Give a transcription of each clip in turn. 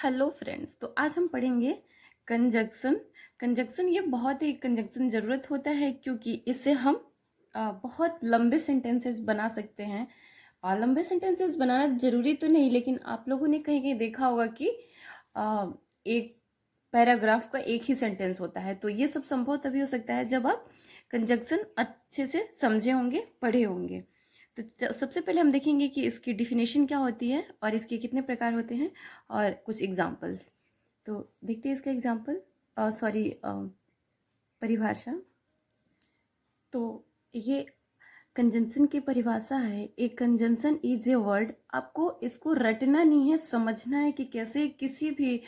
Hello friends, तो आज हम पढ़ेंगे कंजक्शन। कंजक्शन ये बहुत ही कंजक्शन ज़रूरत होता है क्योंकि इससे हम बहुत लंबे सेंटेंसेस बना सकते हैं। और लंबे सेंटेंसेस बनाना ज़रूरी तो नहीं, लेकिन आप लोगों ने कहीं कहीं देखा होगा कि एक पैराग्राफ का एक ही सेंटेंस होता है। तो ये सब संभव तभी हो सकता है जब आप कंजक्शन अच्छे से समझे होंगे, पढ़े होंगे। तो सबसे पहले हम देखेंगे कि इसकी डिफिनेशन क्या होती है और इसके कितने प्रकार होते हैं और कुछ एग्जांपल्स। तो देखते हैं इसका एग्जांपल, सॉरी, परिभाषा। तो ये कंजंक्शन की परिभाषा है। एक कंजंक्शन इज ए वर्ड। आपको इसको रटना नहीं है, समझना है कि कैसे किसी भी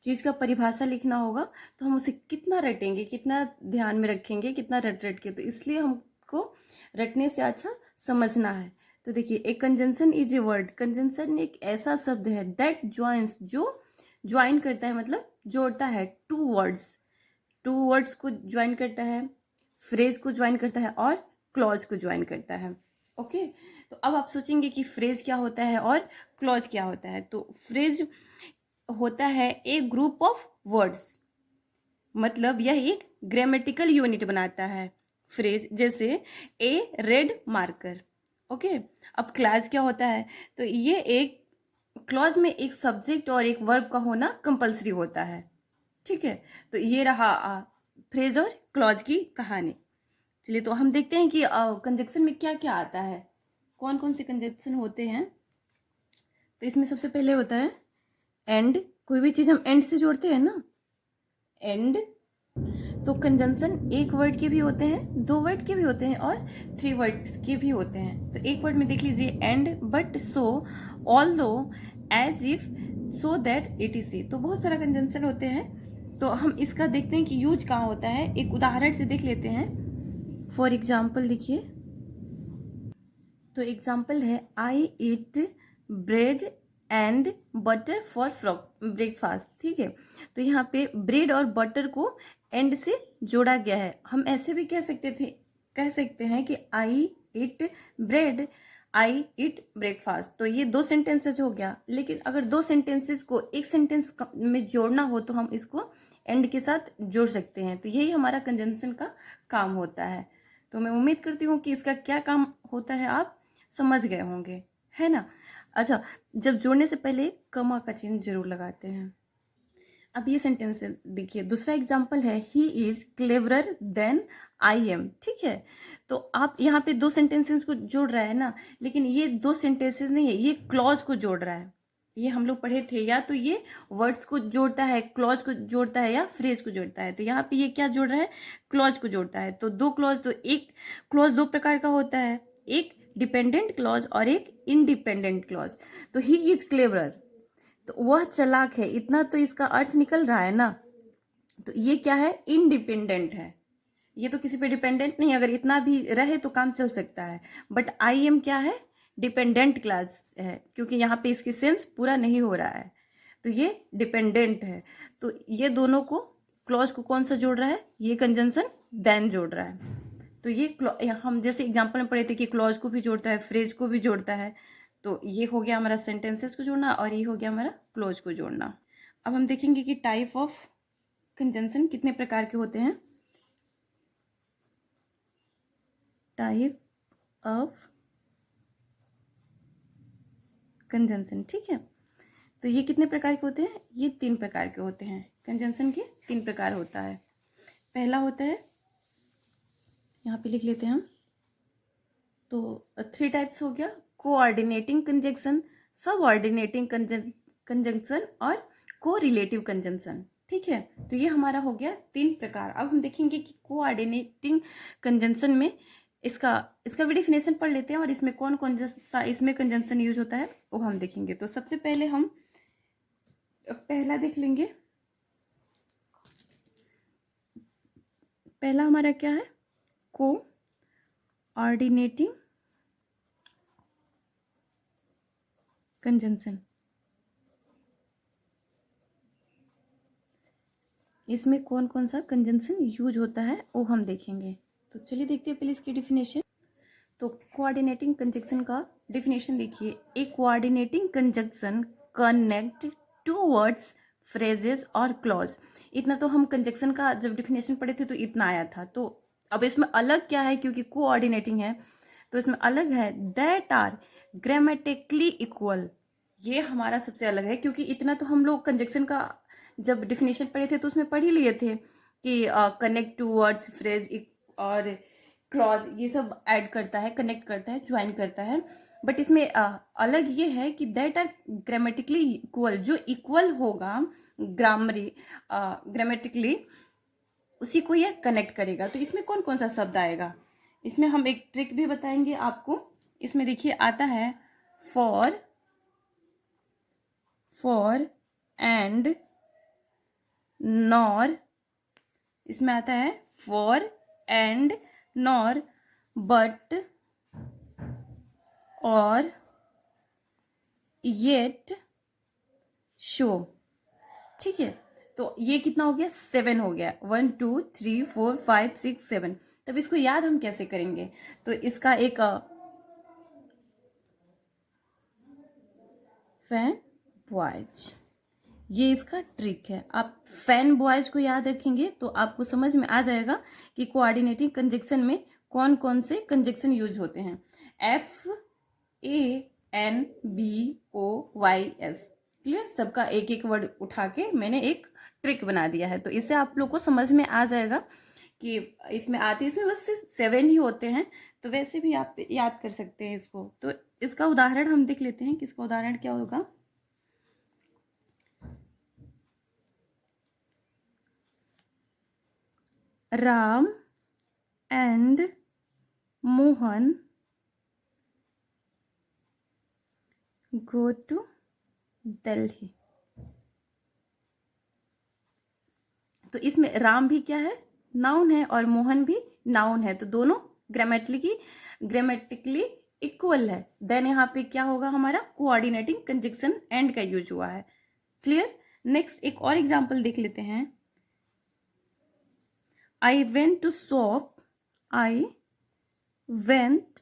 चीज़ का परिभाषा लिखना होगा तो हम उसे कितना रटेंगे, कितना ध्यान में रखेंगे, कितना रट रट के। तो इसलिए हमको रटने से अच्छा समझना है। तो देखिए, एक conjunction is a word. Conjunction एक ऐसा शब्द है दैट ज्वाइंस, जो ज्वाइन करता है, मतलब जोड़ता है टू वर्ड्स को ज्वाइन करता है, फ्रेज को ज्वाइन करता है और क्लॉज को ज्वाइन करता है। ओके, तो अब आप सोचेंगे कि फ्रेज क्या होता है और क्लॉज क्या होता है। तो फ्रेज होता है एक ग्रुप ऑफ वर्ड्स, मतलब यह एक ग्रामेटिकल यूनिट बनाता है। फ्रेज जैसे ए रेड मार्कर। ओके, अब क्लॉज क्या होता है, तो ये एक क्लॉज में एक सब्जेक्ट और एक वर्ब का होना कंपलसरी होता है। ठीक है, तो ये रहा फ्रेज और क्लॉज की कहानी। चलिए, तो हम देखते हैं कि कंजक्शन में क्या क्या आता है, कौन कौन से कंजक्शन होते हैं। तो इसमें सबसे पहले होता है एंड। कोई भी चीज़ हम एंड से जोड़ते हैं ना, एंड। तो कंजंक्शन एक वर्ड के भी होते हैं, दो वर्ड के भी होते हैं और थ्री वर्ड्स के भी होते हैं। तो एक वर्ड में देख लीजिए and, but, so, although, as if, so that, etc। तो बहुत सारा कंजंक्शन होते हैं। तो हम इसका देखते हैं कि यूज कहाँ होता है, एक उदाहरण से देख लेते हैं। फॉर एग्जाम्पल देखिए, तो एग्जाम्पल है I eat bread and butter for breakfast. ठीक है, तो यहाँ पे ब्रेड और बटर को एंड से जोड़ा गया है। हम ऐसे भी कह सकते हैं कि आई ईट ब्रेड, आई ईट ब्रेकफास्ट। तो ये दो सेंटेंसेज हो गया, लेकिन अगर दो सेंटेंसेस को एक सेंटेंस में जोड़ना हो तो हम इसको एंड के साथ जोड़ सकते हैं। तो यही हमारा कंजंक्शन का काम होता है। तो मैं उम्मीद करती हूँ कि इसका क्या काम होता है आप समझ गए होंगे, है ना। अच्छा, जब जोड़ने से पहले कमा का चिन्ह जरूर लगाते हैं। अब ये सेंटेंस देखिए, दूसरा एग्जाम्पल है he is cleverer than I am. ठीक है, तो आप यहाँ पे दो सेंटेंसेस को जोड़ रहा है ना, लेकिन ये दो सेंटेंसेस नहीं है, ये क्लॉज को जोड़ रहा है। ये हम लोग पढ़े थे, या तो ये वर्ड्स को जोड़ता है, क्लॉज को जोड़ता है, या फ्रेज को जोड़ता है। तो यहाँ पे ये क्या जोड़ रहा है, क्लॉज को जोड़ता है। तो दो क्लॉज, तो एक क्लॉज दो प्रकार का होता है, एक डिपेंडेंट क्लॉज और एक इंडिपेंडेंट क्लॉज। तो ही इज क्लेवरर, तो वह चालाक है, इतना तो इसका अर्थ निकल रहा है ना। तो ये क्या है, इंडिपेंडेंट है, ये तो किसी पे डिपेंडेंट नहीं, अगर इतना भी रहे तो काम चल सकता है। बट आई एम क्या है, डिपेंडेंट क्लास है, क्योंकि यहाँ पे इसकी सेंस पूरा नहीं हो रहा है, तो ये डिपेंडेंट है। तो ये दोनों को, क्लॉज को कौन सा जोड़ रहा है, ये कंजंक्शन देन जोड़ रहा है। तो ये हम जैसे एग्जाम्पल में पढ़े थे कि क्लॉज को भी जोड़ता है, फ्रेज को भी जोड़ता है। तो ये हो गया हमारा सेंटेंसेस को जोड़ना और ये हो गया हमारा क्लॉज को जोड़ना। अब हम देखेंगे कि टाइप ऑफ कंजंक्शन कितने प्रकार के होते हैं। टाइप ऑफ कंजंक्शन, ठीक है, तो ये कितने प्रकार के होते हैं, ये तीन प्रकार के होते हैं। कंजंक्शन के तीन प्रकार होता है। पहला होता है, यहाँ पे लिख लेते हैं हम, तो थ्री टाइप्स हो गया, कोऑर्डिनेटिंग कंजंक्शन, सबऑर्डिनेटिंग कंजंक्शन और कोरिलेटिव कंजंक्शन। ठीक है, तो ये हमारा हो गया तीन प्रकार। अब हम देखेंगे कि कोऑर्डिनेटिंग कंजंक्शन में इसका इसका भी डिफिनेशन पढ़ लेते हैं और इसमें कौन कौन सा इसमें कंजंक्शन यूज होता है वो हम देखेंगे। तो सबसे पहले हम पहला देख लेंगे। पहला हमारा क्या है, कोऑर्डिनेटिंग कंजंक्शन। इसमें कौन कौन सा कंजंक्शन यूज होता है वो हम देखेंगे। तो चलिए देखते हैं पहले इसकी डिफिनेशन। तो कोऑर्डिनेटिंग कंजंक्शन का डिफिनेशन देखिए, a coordinating conjunction connect two words, phrases और क्लॉज। इतना तो हम कंजक्शन का जब डिफिनेशन पढ़े थे तो इतना आया था। तो अब इसमें अलग क्या है, क्योंकि कोऑर्डिनेटिंग है तो इसमें अलग है, दैट आर ग्रामेटिकली इक्वल। ये हमारा सबसे अलग है, क्योंकि इतना तो हम लोग कंजक्शन का जब डिफिनेशन पढ़े थे तो उसमें पढ़ ही लिए थे कि कनेक्ट टू वर्ड्स, फ्रेज और क्लॉज ये सब ऐड करता है, कनेक्ट करता है, ज्वाइन करता है। बट इसमें अलग ये है कि दैट आर ग्रामेटिकली इक्वल, जो इक्वल होगा ग्रामेटिकली उसी को ये कनेक्ट करेगा। तो इसमें कौन कौन सा शब्द आएगा, इसमें हम एक ट्रिक भी बताएंगे आपको। इसमें देखिए आता है फॉर एंड नॉर, इसमें आता है फॉर एंड नॉर, बट और येट शो। ठीक है, तो ये कितना हो गया, 7 हो गया, 1 2 3 4 5 6 7। तब इसको याद हम कैसे करेंगे, तो इसका एक फैन बॉयज, ये इसका ट्रिक है। आप फैन बॉयज को याद रखेंगे तो आपको समझ में आ जाएगा कि कोऑर्डिनेटिंग कंजक्शन में कौन कौन से कंजक्शन यूज होते हैं। FANBOYS, क्लियर, सबका एक एक वर्ड उठा के मैंने एक ट्रिक बना दिया है। तो इससे आप लोग को समझ में आ जाएगा कि इसमें आते, इसमें बस 7 ही होते हैं, तो वैसे भी आप याद कर सकते हैं इसको। तो इसका उदाहरण हम देख लेते हैं कि इसका उदाहरण क्या होगा। Ram and Mohan go to Delhi. तो इसमें राम भी क्या है, नाउन है, और मोहन भी नाउन है, तो दोनों ग्रामेटिकली इक्वल है। देन यहाँ पे क्या होगा, हमारा कोऑर्डिनेटिंग कंजक्शन एंड का यूज हुआ है। क्लियर। नेक्स्ट एक और एग्जांपल देख लेते हैं। I went to shop, I went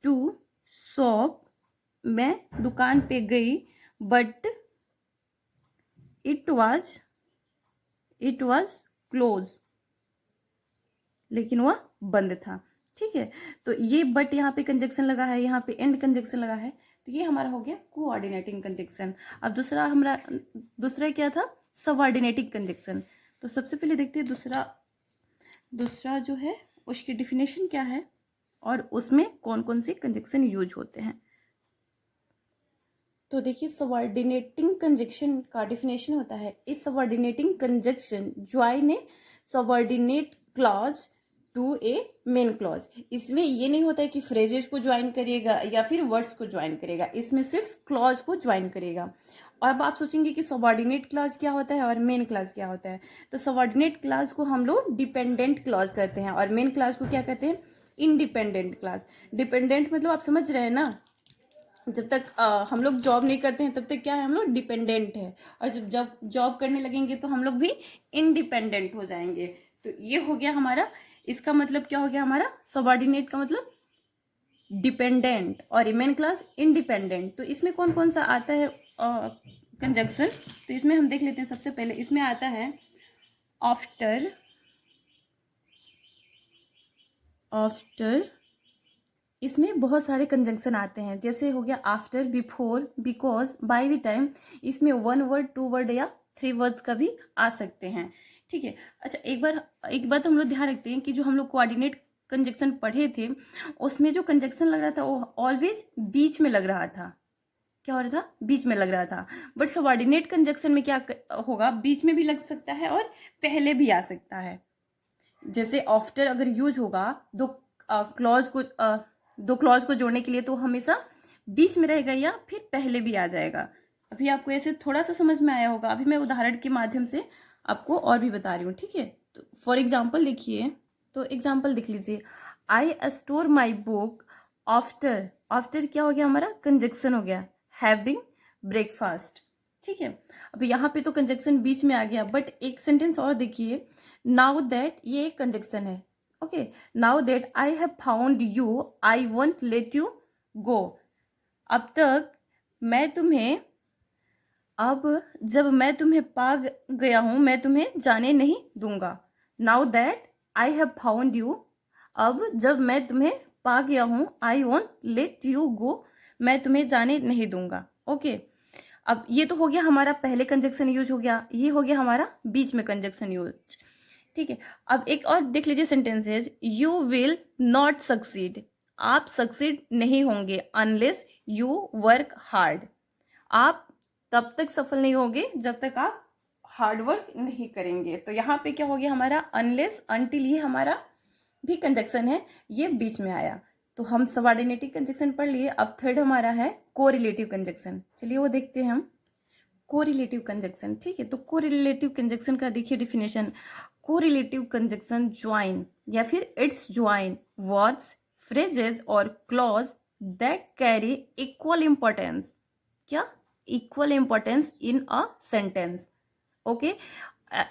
to shop, मैं दुकान पे गई, बट इट वॉज क्लोज, लेकिन वह बंद था। ठीक है, तो ये बट यहाँ पे कंजक्शन लगा है, यहाँ पे एंड कंजक्शन लगा है, तो ये हमारा हो गया कोऑर्डिनेटिंग कंजक्शन। अब दूसरा क्या था, सबऑर्डिनेटिंग कंजक्शन। तो सबसे पहले देखते हैं दूसरा जो है उसकी डिफिनेशन क्या है और उसमें कौन कौन से कंजक्शन यूज होते हैं। तो देखिए, सबऑर्डिनेटिंग कंजक्शन का डिफिनेशन होता है, इस subordinating conjunction join a subordinate clause to a main clause. इसमें ये नहीं होता है कि फ्रेजेस को ज्वाइन करेगा या फिर वर्ड्स को ज्वाइन करेगा, इसमें सिर्फ क्लॉज को ज्वाइन करेगा। और अब आप सोचेंगे कि सबऑर्डिनेट क्लॉज क्या होता है और मेन क्लॉज क्या होता है। तो सबऑर्डिनेट क्लॉज को हम लोग डिपेंडेंट क्लॉज कहते हैं और मेन क्लॉज को क्या कहते हैं, इंडिपेंडेंट क्लॉज। डिपेंडेंट मतलब आप समझ रहे हैं ना, जब तक हम लोग जॉब नहीं करते हैं तब तक क्या है, हम लोग डिपेंडेंट है, और जब जॉब करने लगेंगे तो हम लोग भी इंडिपेंडेंट हो जाएंगे। तो ये हो गया हमारा, इसका मतलब क्या हो गया, हमारा सबऑर्डिनेट का मतलब डिपेंडेंट और मेन क्लास इंडिपेंडेंट। तो इसमें कौन कौन सा आता है कंजक्शन, तो इसमें हम देख लेते हैं। सबसे पहले इसमें आता है आफ्टर इसमें बहुत सारे कंजंक्शन आते हैं, जैसे हो गया after, before, because, by the time. इसमें 1 वर्ड, 2 वर्ड या 3 वर्ड्स का भी आ सकते हैं। ठीक है, अच्छा एक बात हम लोग ध्यान रखते हैं कि जो हम लोग कोऑर्डिनेट कंजंक्शन पढ़े थे उसमें जो कंजंक्शन लग रहा था वो ऑलवेज बीच में लग रहा था। क्या हो रहा था, बीच में लग रहा था। बट सबऑर्डिनेट कंजंक्शन में क्या होगा, बीच में भी लग सकता है और पहले भी आ सकता है। जैसे आफ्टर अगर यूज होगा दो क्लॉज को जोड़ने के लिए तो हमेशा बीच में रहेगा या फिर पहले भी आ जाएगा। अभी आपको ऐसे थोड़ा सा समझ में आया होगा, अभी मैं उदाहरण के माध्यम से आपको और भी बता रही हूँ। ठीक है, तो फॉर एग्जाम्पल देखिए, तो एग्जाम्पल देख लीजिए, I store my book after क्या हो गया, हमारा कंजक्शन हो गया, हैविंग ब्रेकफास्ट। ठीक है, अब यहाँ पे तो कंजक्शन बीच में आ गया, बट एक सेंटेंस और देखिए, नाउ दैट, ये कंजक्शन है। Okay, now that I have found you, I won't let you go. अब तक मैं तुम्हें अब जब मैं तुम्हें पा गया हूँ मैं तुम्हें जाने नहीं दूंगा। Now that I have found you, अब जब मैं तुम्हें पा गया हूँ, I won't let you go, मैं तुम्हें जाने नहीं दूंगा। ओके, अब ये तो हो गया हमारा पहले कंजक्शन यूज हो गया, ये हो गया हमारा बीच में कंजक्शन यूज। ठीक है, अब एक और देख लीजिए sentences. You will not succeed, आप सक्सीड नहीं होंगे अनलेस यू वर्क हार्ड, आप तब तक सफल नहीं होंगे जब तक आप हार्ड वर्क नहीं करेंगे। तो यहाँ पे क्या हो गया हमारा अनलेस अनटिल, ये हमारा भी कंजक्शन है, ये बीच में आया। तो हम सबऑर्डिनेटिव कंजक्शन पढ़ लिए। अब थर्ड हमारा है कोरिलेटिव कंजक्शन, चलिए वो देखते हैं हम। कोरिलेटिव कंजक्शन, ठीक है, तो कोरिलेटिव कंजक्शन का देखिए डिफिनेशन। कोरिलेटिव कंजक्शन ज्वाइन या फिर इट्स ज्वाइन वर्ड्स, फ्रेजेस और clause that carry equal importance, क्या equal importance in a sentence. Okay,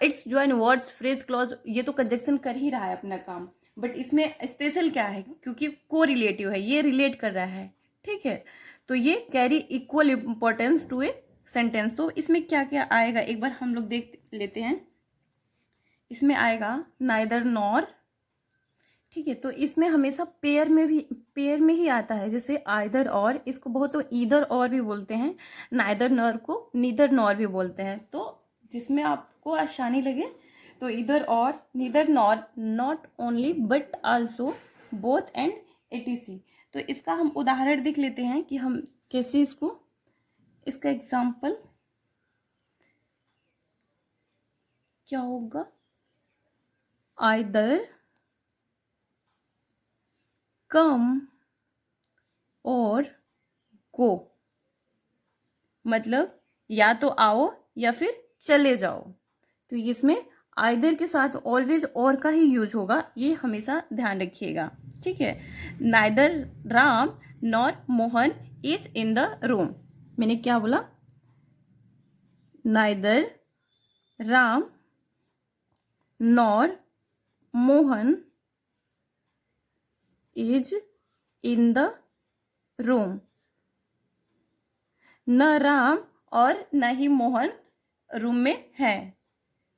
it's join words, phrase, clause, ये तो कंजक्शन कर ही रहा है अपना काम, बट इसमें स्पेशल क्या है, क्योंकि कोरिलेटिव है, ये रिलेट कर रहा है। ठीक है, तो ये carry equal importance to a sentence. तो इसमें क्या क्या आएगा एक बार हम लोग देख लेते हैं। इसमें आएगा नाइदर नॉर, ठीक है, तो इसमें हमेशा पेयर में ही आता है, जैसे आइदर और, इसको बहुत तो ईदर और भी बोलते हैं, नाइदर नॉर को नीदर नॉर भी बोलते हैं। तो जिसमें आपको आसानी लगे, तो either or, neither nor, not only but also, both and etc. तो इसका हम उदाहरण देख लेते हैं कि हम कैसे इसको, इसका एग्जाम्पल क्या होगा। आइदर, कम और गो, मतलब या तो आओ या फिर चले जाओ। तो इसमें आइदर के साथ ऑलवेज और का ही यूज होगा, ये हमेशा ध्यान रखिएगा। ठीक है, neither Ram nor Mohan is in the room, मैंने क्या बोला, neither Ram nor Mohan is in the room. न राम और न ही मोहन रूम में है,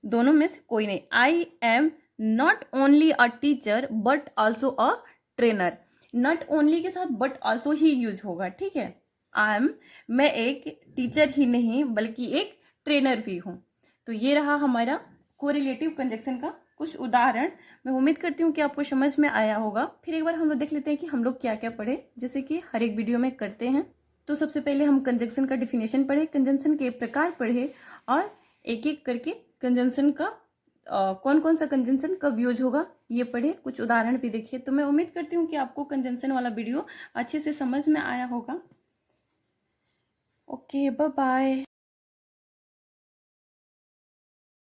दोनों में से कोई नहीं। I am not only a teacher but also a trainer, not only के साथ बट ऑल्सो ही यूज होगा। ठीक है, आई एम, मैं एक टीचर ही नहीं बल्कि एक ट्रेनर भी हूँ। तो ये रहा हमारा कोरिलेटिव कंजक्शन का कुछ उदाहरण। मैं उम्मीद करती हूँ कि आपको समझ में आया होगा। फिर एक बार हम लोग देख लेते हैं कि हम लोग क्या क्या पढ़े, जैसे कि हर एक वीडियो में करते हैं। तो सबसे पहले हम कंजक्शन का डिफिनेशन पढ़े, कंजक्शन के प्रकार पढ़े, और एक एक करके कंजक्शन का कौन कौन सा कंजक्शन कब यूज होगा ये पढ़े, कुछ उदाहरण भी देखिए। तो मैं उम्मीद करती हूँ कि आपको कंजक्शन वाला वीडियो अच्छे से समझ में आया होगा। Okay, bye bye.